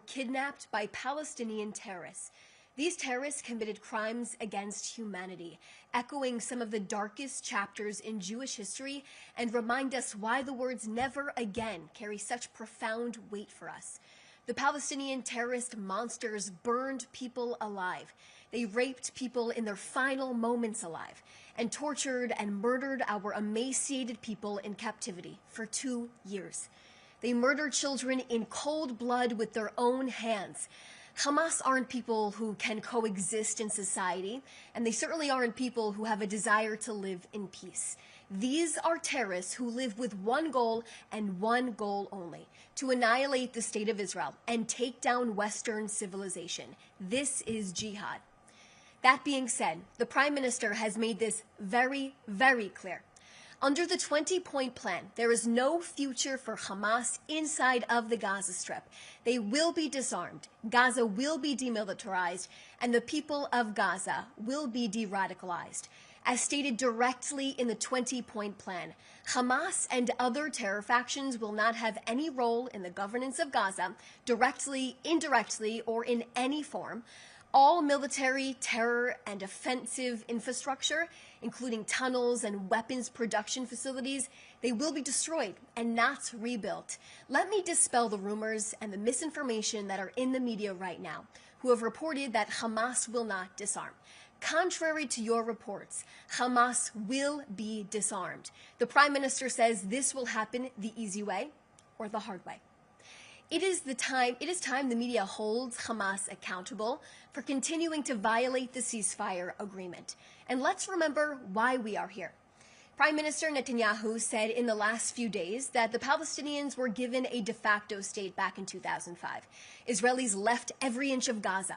kidnapped by Palestinian terrorists. These terrorists committed crimes against humanity, echoing some of the darkest chapters in Jewish history and remind us why the words never again carry such profound weight for us. The Palestinian terrorist monsters burned people alive. They raped people in their final moments alive and tortured and murdered our emaciated people in captivity for 2 years. They murdered children in cold blood with their own hands. Hamas aren't people who can coexist in society, and they certainly aren't people who have a desire to live in peace. These are terrorists who live with one goal and one goal only: to annihilate the state of Israel and take down Western civilization. This is jihad. That being said, the Prime Minister has made this very, very clear. Under the 20-point plan, there is no future for Hamas inside of the Gaza Strip. They will be disarmed, Gaza will be demilitarized, and the people of Gaza will be de-radicalized. As stated directly in the 20-point plan, Hamas and other terror factions will not have any role in the governance of Gaza, directly, indirectly, or in any form. All military, terror, and offensive infrastructure, including tunnels and weapons production facilities, they will be destroyed and not rebuilt. Let me dispel the rumors and the misinformation that are in the media right now, who have reported that Hamas will not disarm. Contrary to your reports, Hamas will be disarmed. The Prime Minister says this will happen the easy way or the hard way. It is time the media holds Hamas accountable for continuing to violate the ceasefire agreement. And let's remember why we are here. Prime Minister Netanyahu said in the last few days that the Palestinians were given a de facto state back in 2005. Israelis left every inch of Gaza.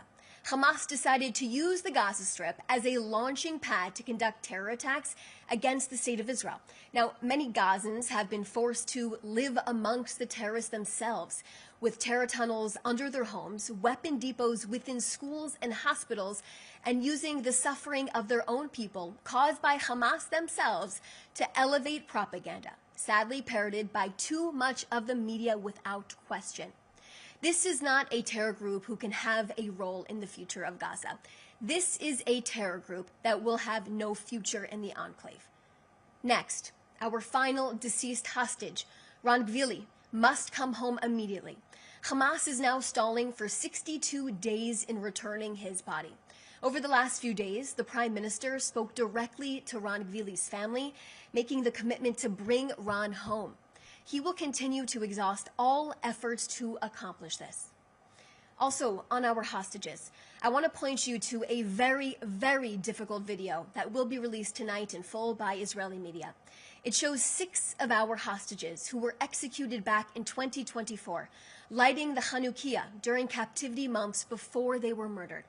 Hamas decided to use the Gaza Strip as a launching pad to conduct terror attacks against the state of Israel. Now, many Gazans have been forced to live amongst the terrorists themselves, with terror tunnels under their homes, weapon depots within schools and hospitals, and using the suffering of their own people caused by Hamas themselves to elevate propaganda, sadly parroted by too much of the media without question. This is not a terror group who can have a role in the future of Gaza. This is a terror group that will have no future in the enclave. Next, our final deceased hostage, Ron Gvili, must come home immediately. Hamas is now stalling for 62 days in returning his body. Over the last few days, the Prime Minister spoke directly to Ron Gvili's family, making the commitment to bring Ron home. He will continue to exhaust all efforts to accomplish this. Also, on our hostages, I want to point you to a very, very difficult video that will be released tonight in full by Israeli media. It shows 6 of our hostages who were executed back in 2024, lighting the Hanukkah during captivity months before they were murdered.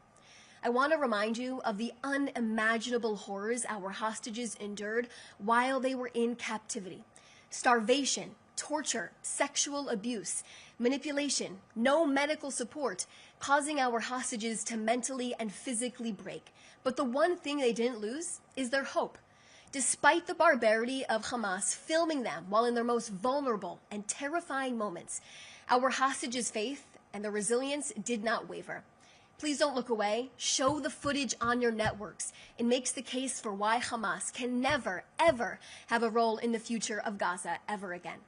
I want to remind you of the unimaginable horrors our hostages endured while they were in captivity. Starvation, torture, sexual abuse, manipulation, no medical support, causing our hostages to mentally and physically break. But the one thing they didn't lose is their hope. Despite the barbarity of Hamas filming them while in their most vulnerable and terrifying moments, our hostages' faith and their resilience did not waver. Please don't look away. Show the footage on your networks. It makes the case for why Hamas can never, ever have a role in the future of Gaza ever again.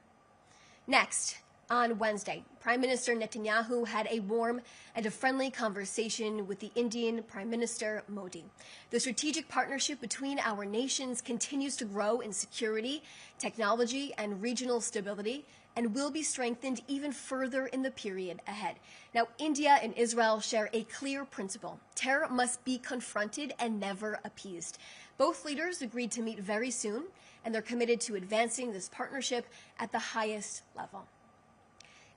Next, on Wednesday, Prime Minister Netanyahu had a warm and a friendly conversation with the Indian Prime Minister Modi. The strategic partnership between our nations continues to grow in security, technology, and regional stability, and will be strengthened even further in the period ahead. Now, India and Israel share a clear principle: terror must be confronted and never appeased. Both leaders agreed to meet very soon, and they're committed to advancing this partnership at the highest level.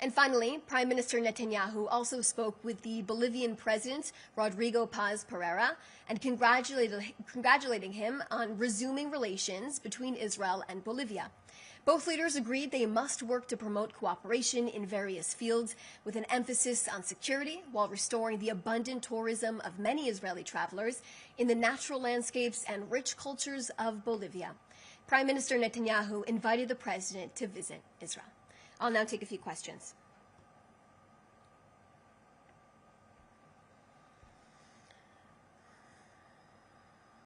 And finally, Prime Minister Netanyahu also spoke with the Bolivian President, Rodrigo Paz Pereira, and congratulating him on resuming relations between Israel and Bolivia. Both leaders agreed they must work to promote cooperation in various fields, with an emphasis on security while restoring the abundant tourism of many Israeli travelers in the natural landscapes and rich cultures of Bolivia. Prime Minister Netanyahu invited the president to visit Israel. I'll now take a few questions.